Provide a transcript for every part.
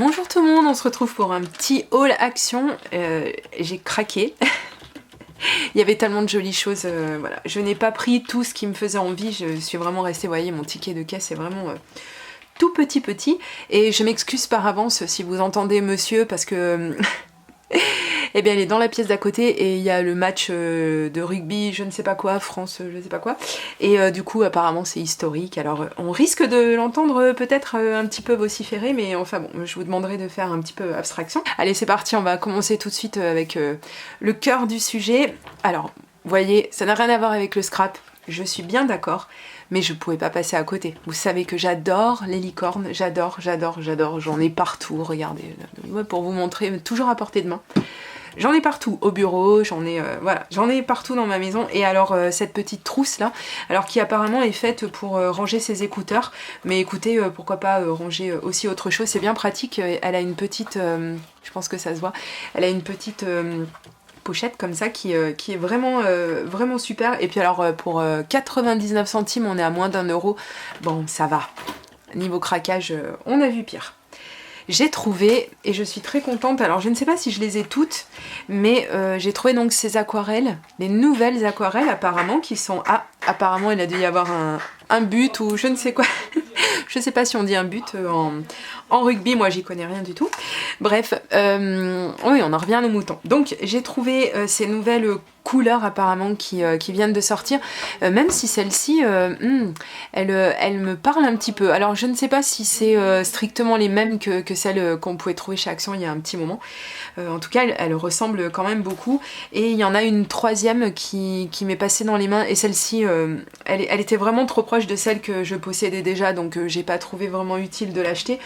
Bonjour tout le monde, on se retrouve pour un petit haul action. J'ai craqué. Il y avait tellement de jolies choses, voilà. Je n'ai pas pris tout ce qui me faisait envie, je suis vraiment restée, vous voyez, mon ticket de caisse est vraiment tout petit. Et je m'excuse par avance si vous entendez monsieur, parce que... Eh bien, elle est dans la pièce d'à côté et il y a le match de rugby, je ne sais pas quoi, France, je ne sais pas quoi. Et du coup, apparemment, c'est historique. Alors, on risque de l'entendre peut-être un petit peu vociférer, mais enfin bon, je vous demanderai de faire un petit peu abstraction. Allez, c'est parti, on va commencer tout de suite avec le cœur du sujet. Alors, vous voyez, ça n'a rien à voir avec le scrap, je suis bien d'accord. Mais je pouvais pas passer à côté. Vous savez que j'adore les licornes, j'adore, j'en ai partout, regardez, pour vous montrer, toujours à portée de main. J'en ai partout, au bureau, j'en ai, voilà, j'en ai partout dans ma maison. Et alors, cette petite trousse là, alors qui apparemment est faite pour ranger ses écouteurs, mais écoutez, pourquoi pas ranger aussi autre chose, c'est bien pratique, elle a une petite, je pense que ça se voit, elle a une petite... pochette comme ça qui est vraiment, vraiment super. Et puis alors pour 99 centimes on est à moins d'1 €. Bon, ça va. Niveau craquage, on a vu pire. J'ai trouvé, et je suis très contente, alors je ne sais pas si je les ai toutes, mais j'ai trouvé donc ces aquarelles, les nouvelles aquarelles apparemment, qui sont... Ah, apparemment il a dû y avoir un but ou je ne sais quoi. Je sais pas si on dit un but en rugby, moi j'y connais rien du tout. Bref, oui, on en revient aux moutons. Donc j'ai trouvé ces nouvelles couleurs apparemment qui viennent de sortir, même si celle-ci, elle me parle un petit peu. Alors je ne sais pas si c'est strictement les mêmes que celles qu'on pouvait trouver chez Action il y a un petit moment. En tout cas, elle ressemble quand même beaucoup. Et il y en a une troisième qui m'est passée dans les mains, et celle-ci, elle était vraiment trop proche de celle que je possédais déjà, donc j'ai pas trouvé vraiment utile de l'acheter.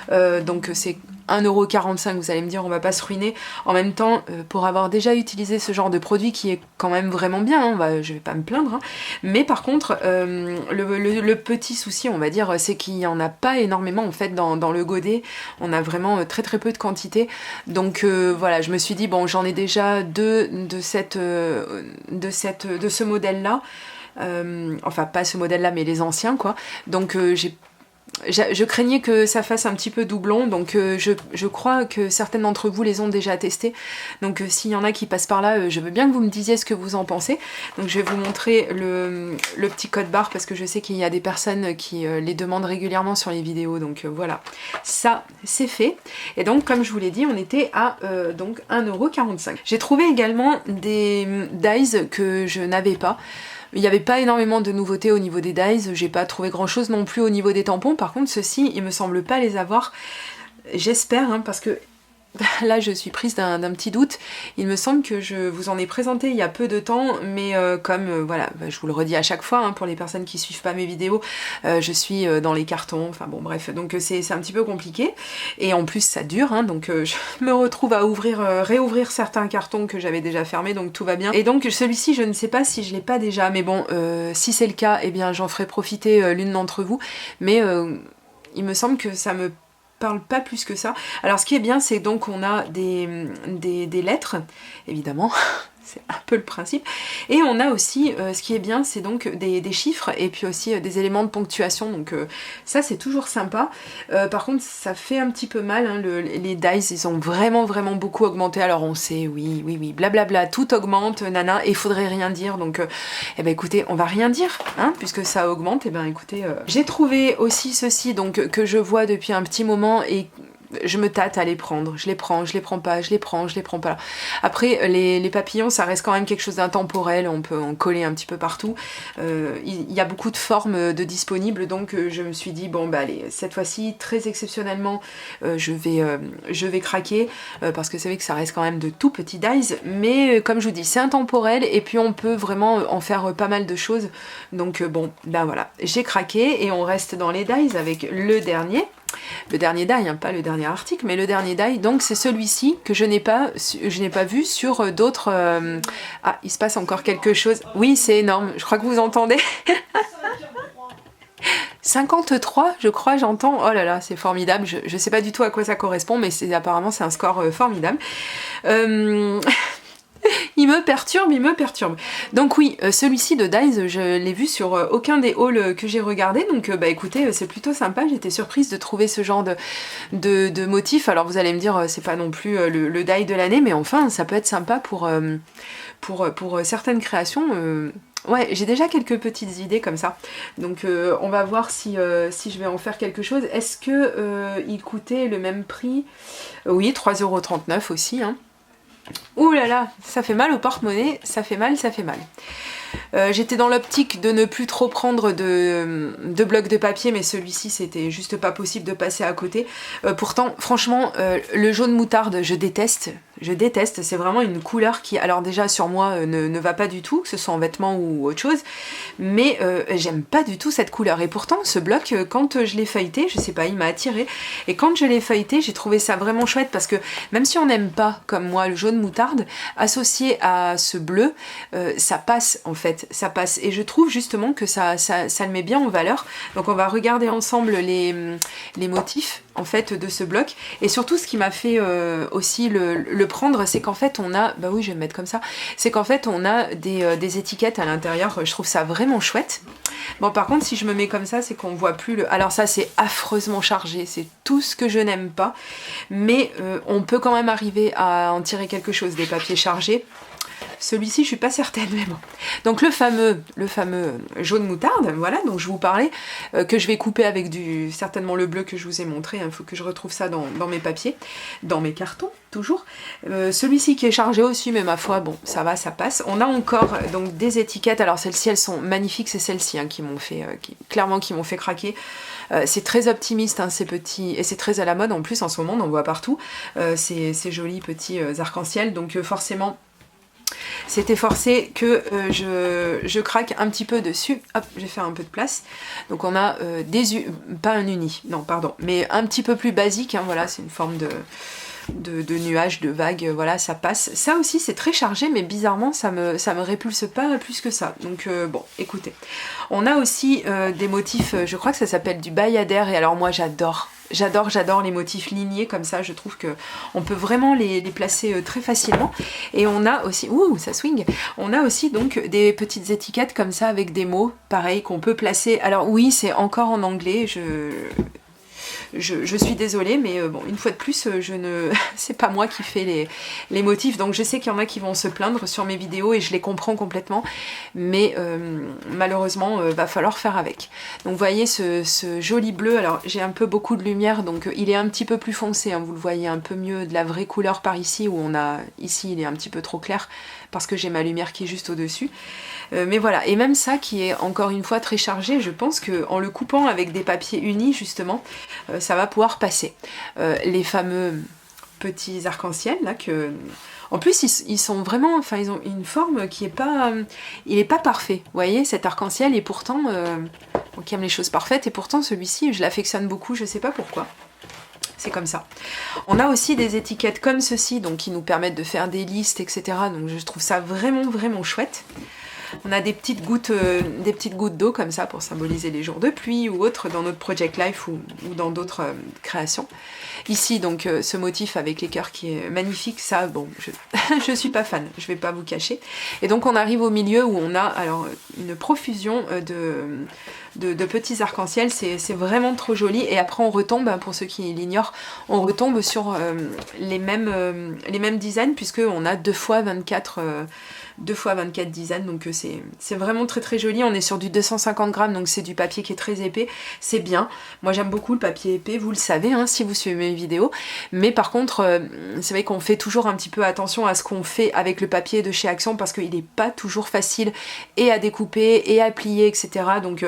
Donc c'est 1,45 €, vous allez me dire, on va pas se ruiner. En même temps, pour avoir déjà utilisé ce genre de produit qui est quand même vraiment bien, hein, je vais pas me plaindre, hein. Mais par contre, le petit souci, on va dire, c'est qu'il y en a pas énormément en fait dans le godet. On a vraiment très peu de quantité. Donc voilà, je me suis dit, bon, j'en ai déjà deux de ce modèle-là. Enfin, pas ce modèle-là, mais les anciens, quoi. Donc je craignais que ça fasse un petit peu doublon, donc je crois que certaines d'entre vous les ont déjà testés. Donc s'il y en a qui passent par là, je veux bien que vous me disiez ce que vous en pensez. Donc je vais vous montrer le petit code barre, parce que je sais qu'il y a des personnes qui les demandent régulièrement sur les vidéos. Donc voilà, ça c'est fait. Et donc comme je vous l'ai dit, on était à donc 1,45 €. J'ai trouvé également des dies que je n'avais pas. Il n'y avait pas énormément de nouveautés au niveau des dies, j'ai pas trouvé grand chose non plus au niveau des tampons. Par contre ceux-ci, il me semble pas les avoir, j'espère, hein, parce que là je suis prise d'un petit doute. Il me semble que je vous en ai présenté il y a peu de temps, mais comme voilà, je vous le redis à chaque fois, hein, pour les personnes qui suivent pas mes vidéos, je suis dans les cartons, enfin bon bref, donc c'est un petit peu compliqué, et en plus ça dure, hein, donc je me retrouve à réouvrir certains cartons que j'avais déjà fermés, donc tout va bien. Et donc celui-ci, je ne sais pas si je l'ai pas déjà, mais bon, si c'est le cas, eh bien j'en ferai profiter l'une d'entre vous, mais il me semble que ça me parle pas plus que ça. Alors ce qui est bien, c'est donc on a des lettres, évidemment, c'est un peu le principe, et on a aussi, ce qui est bien, c'est donc des chiffres, et puis aussi des éléments de ponctuation, donc ça c'est toujours sympa. Par contre ça fait un petit peu mal, hein, les dies, ils ont vraiment beaucoup augmenté. Alors on sait, oui, blablabla, tout augmente, nana, et il faudrait rien dire, donc eh ben écoutez, on va rien dire, hein, puisque ça augmente. Et ben écoutez, j'ai trouvé aussi ceci, donc que je vois depuis un petit moment, et je me tâte à les prendre, je les prends pas, je les prends pas. Après les papillons, ça reste quand même quelque chose d'intemporel, on peut en coller un petit peu partout. Il y a beaucoup de formes de disponibles, donc je me suis dit, bon bah allez, cette fois-ci, très exceptionnellement, je vais craquer, parce que c'est vrai que ça reste quand même de tout petits dies, mais comme je vous dis, c'est intemporel, et puis on peut vraiment en faire pas mal de choses. Donc bon, ben voilà, j'ai craqué, et on reste dans les dies avec le dernier die, hein, pas le dernier article, mais le dernier die. Donc c'est celui-ci que je n'ai pas vu sur d'autres... Ah, il se passe encore quelque chose. Oui, c'est énorme, je crois que vous entendez. 53, je crois, j'entends. Oh là là, c'est formidable. Je sais pas du tout à quoi ça correspond, mais apparemment c'est un score formidable. Il me perturbe, il me perturbe. Donc oui, celui-ci de Dise, je l'ai vu sur aucun des hauls que j'ai regardé, donc bah écoutez, c'est plutôt sympa, j'étais surprise de trouver ce genre de motif. Alors vous allez me dire, c'est pas non plus le die de l'année, mais enfin, ça peut être sympa pour certaines créations. Ouais, j'ai déjà quelques petites idées comme ça, donc on va voir si je vais en faire quelque chose. Est-ce que il coûtait le même prix? Oui, 3,39 € aussi, hein. Ouh là là, ça fait mal au porte-monnaie, ça fait mal, ça fait mal. J'étais dans l'optique de ne plus trop prendre de blocs de papier, mais celui-ci c'était juste pas possible de passer à côté. Pourtant, franchement, le jaune moutarde, je déteste, c'est vraiment une couleur qui, alors déjà sur moi, ne va pas du tout, que ce soit en vêtements ou autre chose, mais j'aime pas du tout cette couleur. Et pourtant, ce bloc, quand je l'ai feuilleté, je sais pas, il m'a attiré, et quand je l'ai feuilleté, j'ai trouvé ça vraiment chouette, parce que même si on n'aime pas, comme moi, le jaune moutarde, associé à ce bleu, ça passe en fait, ça passe, et je trouve justement que ça le met bien en valeur. Donc on va regarder ensemble les motifs en fait de ce bloc, et surtout ce qui m'a fait aussi le prendre, c'est qu'en fait on a, bah oui je vais me mettre comme ça, c'est qu'en fait on a des étiquettes à l'intérieur, je trouve ça vraiment chouette. Bon par contre si je me mets comme ça, c'est qu'on voit plus le... Alors ça c'est affreusement chargé, c'est tout ce que je n'aime pas, mais on peut quand même arriver à en tirer quelque chose des papiers chargés. Celui-ci, je suis pas certaine, mais bon. Donc le fameux jaune moutarde, voilà, dont je vous parlais, que je vais couper avec certainement le bleu que je vous ai montré. Il faut que je retrouve ça dans mes papiers, dans mes cartons, toujours. Celui-ci qui est chargé aussi, mais ma foi, bon, ça va, ça passe. On a encore donc des étiquettes. Alors celles-ci, elles sont magnifiques. C'est celles-ci hein, qui m'ont fait, clairement, qui m'ont fait craquer. C'est très optimiste, hein, ces petits, et c'est très à la mode en plus en ce moment, on en voit partout. Ces jolis petits arcs-en-ciel, donc forcément. C'était forcé que je craque un petit peu dessus. Hop, je vais faire un peu de place. Donc on a pas un uni, non pardon, mais un petit peu plus basique, hein, voilà, c'est une forme de nuages, de vagues, voilà, ça passe. Ça aussi c'est très chargé, mais bizarrement ça me répulse pas plus que ça. Donc bon, écoutez. On a aussi des motifs, je crois que ça s'appelle du bayadère, et alors moi j'adore les motifs lignés comme ça, je trouve que on peut vraiment les placer très facilement. Et on a aussi, ouh ça swing, on a aussi donc des petites étiquettes comme ça avec des mots, pareil, qu'on peut placer. Alors oui, c'est encore en anglais, je suis désolée, mais bon, une fois de plus, c'est pas moi qui fais les motifs, donc je sais qu'il y en a qui vont se plaindre sur mes vidéos et je les comprends complètement, mais malheureusement, va falloir faire avec. Donc vous voyez ce joli bleu, alors j'ai un peu beaucoup de lumière, donc il est un petit peu plus foncé, hein, vous le voyez un peu mieux de la vraie couleur par ici, où ici il est un petit peu trop clair, parce que j'ai ma lumière qui est juste au-dessus. Mais voilà, et même ça qui est encore une fois très chargé, je pense qu'en le coupant avec des papiers unis justement, ça va pouvoir passer. Les fameux petits arcs-en-ciel là que... En plus ils sont vraiment, enfin ils ont une forme qui est pas... il est pas parfait, vous voyez cet arc-en-ciel, et pourtant, on aime les choses parfaites, et pourtant celui-ci je l'affectionne beaucoup, je sais pas pourquoi. C'est comme ça. On a aussi des étiquettes comme ceci, donc qui nous permettent de faire des listes, etc. Donc je trouve ça vraiment, vraiment chouette. On a des petites gouttes d'eau comme ça pour symboliser les jours de pluie ou autres dans notre Project Life ou dans d'autres créations. Ici donc ce motif avec les cœurs qui est magnifique, ça bon je suis pas fan, je vais pas vous cacher. Et donc on arrive au milieu où on a alors une profusion de petits arcs-en-ciel, c'est vraiment trop joli. Et après on retombe, pour ceux qui l'ignorent, on retombe sur les mêmes designs, puisque on a 2x24 dizaines, donc c'est vraiment très très joli. On est sur du 250 grammes, donc c'est du papier qui est très épais, c'est bien. Moi j'aime beaucoup le papier épais, vous le savez hein, si vous suivez mes vidéos, mais par contre c'est vrai qu'on fait toujours un petit peu attention à ce qu'on fait avec le papier de chez Action, parce qu'il n'est pas toujours facile et à découper et à plier, etc. Donc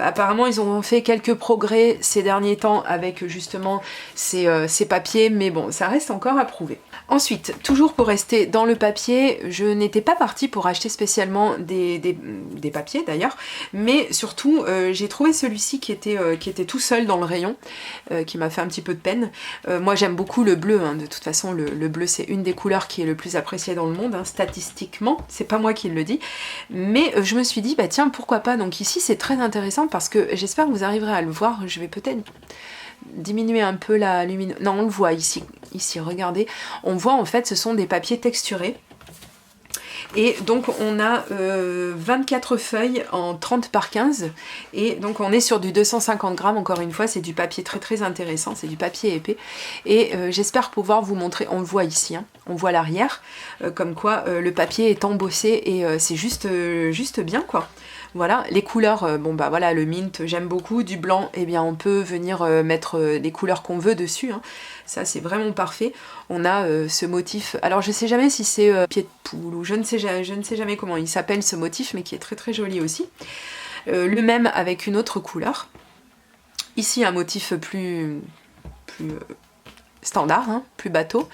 apparemment ils ont fait quelques progrès ces derniers temps avec justement ces papiers, mais bon ça reste encore à prouver. Ensuite, toujours pour rester dans le papier, je n'étais pas partie pour acheter spécialement des papiers d'ailleurs, mais surtout j'ai trouvé celui-ci qui était tout seul dans le rayon, qui m'a fait un petit peu de peine. Moi j'aime beaucoup le bleu, hein. De toute façon le bleu c'est une des couleurs qui est le plus appréciée dans le monde, hein, statistiquement, c'est pas moi qui le dis, mais je me suis dit bah tiens pourquoi pas. Donc ici c'est très intéressant parce que j'espère que vous arriverez à le voir, je vais peut-être diminuer un peu la luminosité. Non, on le voit ici, regardez. On voit en fait, ce sont des papiers texturés. Et donc on a 24 feuilles en 30 par 15 et donc on est sur du 250 grammes, encore une fois c'est du papier très très intéressant, c'est du papier épais et j'espère pouvoir vous montrer, on le voit ici, hein, on voit l'arrière, comme quoi le papier est embossé et c'est juste bien quoi. Voilà, les couleurs, bon bah voilà, le mint j'aime beaucoup, du blanc, eh bien on peut venir mettre les couleurs qu'on veut dessus, hein. Ça c'est vraiment parfait. On a ce motif, alors je sais jamais si c'est pied de poule ou je ne sais jamais comment il s'appelle ce motif, mais qui est très très joli aussi. Le même avec une autre couleur. Ici un motif plus standard, hein, plus bateau,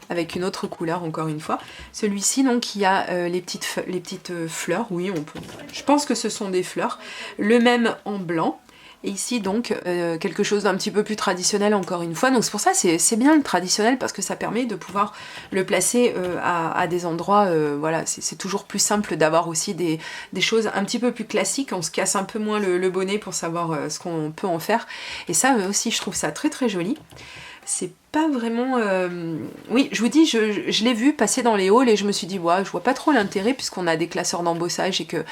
avec une autre couleur encore une fois. Celui-ci donc il y a les petites fleurs, oui on peut, je pense que ce sont des fleurs. Le même en blanc. Et ici donc quelque chose d'un petit peu plus traditionnel encore une fois, donc c'est pour ça c'est bien le traditionnel parce que ça permet de pouvoir le placer à des endroits, voilà, c'est toujours plus simple d'avoir aussi des choses un petit peu plus classiques, on se casse un peu moins le bonnet pour savoir ce qu'on peut en faire, et ça aussi je trouve ça très très joli. C'est pas vraiment... Oui, je vous dis, je l'ai vu passer dans les halls et je me suis dit, ouais, je vois pas trop l'intérêt puisqu'on a des classeurs d'embossage et que...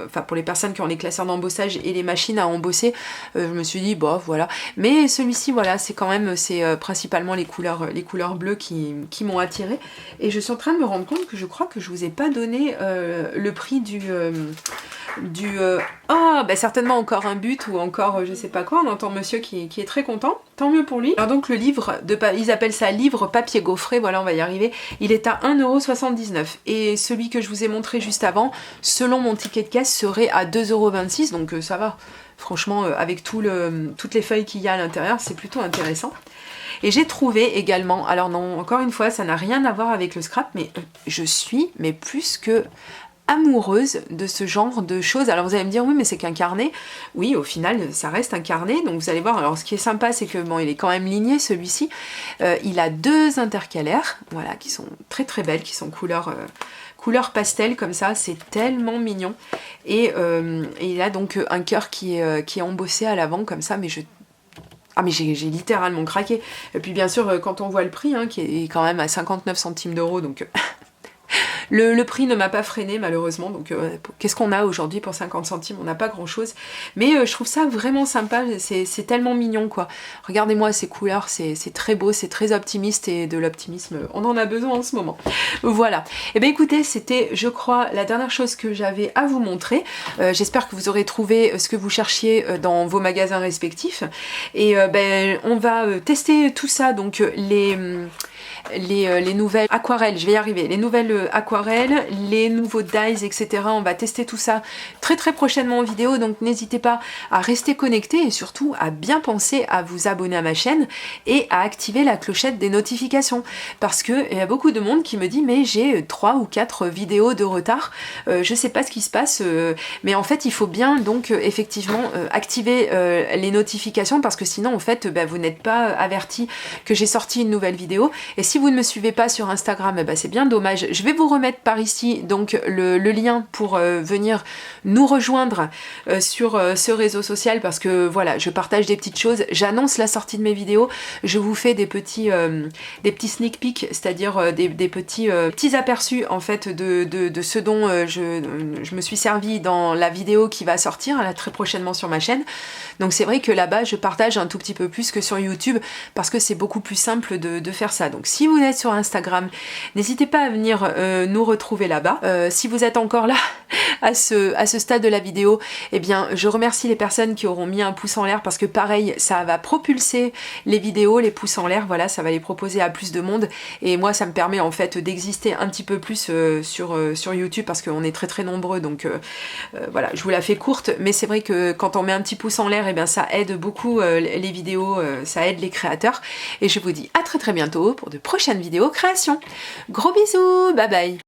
Enfin, pour les personnes qui ont les classeurs d'embossage et les machines à embosser, je me suis dit, bon, voilà. Mais celui-ci, voilà, c'est quand même, c'est principalement les couleurs bleues qui m'ont attirée. Et je suis en train de me rendre compte que je crois que je vous ai pas donné le prix du bah certainement encore un but ou encore je sais pas quoi. On entend monsieur qui est très content, tant mieux pour lui. Alors donc le livre, ils appellent ça livre papier gaufré, voilà on va y arriver, il est à 1,79 € et celui que je vous ai montré juste avant, selon mon ticket de caisse, serait à 2,26 €, donc ça va, franchement avec toutes les feuilles qu'il y a à l'intérieur, c'est plutôt intéressant. Et j'ai trouvé également, alors non, encore une fois ça n'a rien à voir avec le scrap, mais je suis plus que amoureuse de ce genre de choses. Alors vous allez me dire oui mais c'est qu'un carnet, oui au final ça reste un carnet, donc vous allez voir, alors ce qui est sympa c'est que bon il est quand même ligné celui-ci, il a deux intercalaires, voilà, qui sont très très belles, qui sont couleur pastel comme ça, c'est tellement mignon, et il a donc un cœur qui est embossé à l'avant comme ça, mais j'ai littéralement craqué. Et puis bien sûr quand on voit le prix, hein, qui est quand même à 59 centimes d'euros, donc le prix ne m'a pas freiné malheureusement, donc qu'est-ce qu'on a aujourd'hui pour 50 centimes? On n'a pas grand chose, mais je trouve ça vraiment sympa, c'est tellement mignon quoi. Regardez-moi ces couleurs, c'est très beau, c'est très optimiste, et de l'optimisme on en a besoin en ce moment. Voilà, et bien écoutez, c'était je crois la dernière chose que j'avais à vous montrer. J'espère que vous aurez trouvé ce que vous cherchiez dans vos magasins respectifs, et on va tester tout ça, donc les nouvelles aquarelles, je vais y arriver, les nouvelles aquarelles, les nouveaux dies, etc. On va tester tout ça très très prochainement en vidéo, donc n'hésitez pas à rester connecté et surtout à bien penser à vous abonner à ma chaîne et à activer la clochette des notifications, parce que il y a beaucoup de monde qui me dit mais j'ai 3 ou 4 vidéos de retard, je sais pas ce qui se passe, mais en fait il faut bien donc effectivement activer les notifications, parce que sinon en fait vous n'êtes pas averti que j'ai sorti une nouvelle vidéo. Et si vous ne me suivez pas sur Instagram, c'est bien dommage. Je vais vous remettre par ici donc le lien pour venir nous rejoindre sur ce réseau social, parce que voilà, je partage des petites choses, j'annonce la sortie de mes vidéos, je vous fais des petits sneak peeks, c'est-à-dire des petits aperçus en fait de ce dont je me suis servi dans la vidéo qui va sortir là, très prochainement sur ma chaîne. Donc c'est vrai que là-bas je partage un tout petit peu plus que sur YouTube, parce que c'est beaucoup plus simple de faire ça. Donc si vous êtes sur Instagram, n'hésitez pas à venir nous retrouver là-bas. Si vous êtes encore là à ce stade de la vidéo, eh bien je remercie les personnes qui auront mis un pouce en l'air, parce que pareil ça va propulser les vidéos, les pouces en l'air, voilà, ça va les proposer à plus de monde, et moi ça me permet en fait d'exister un petit peu plus sur YouTube, parce qu'on est très très nombreux, donc voilà, je vous la fais courte, mais c'est vrai que quand on met un petit pouce en l'air, eh bien ça aide beaucoup les vidéos, ça aide les créateurs, et je vous dis à très très bientôt pour de prochaines vidéos création. Gros bisous, bye bye.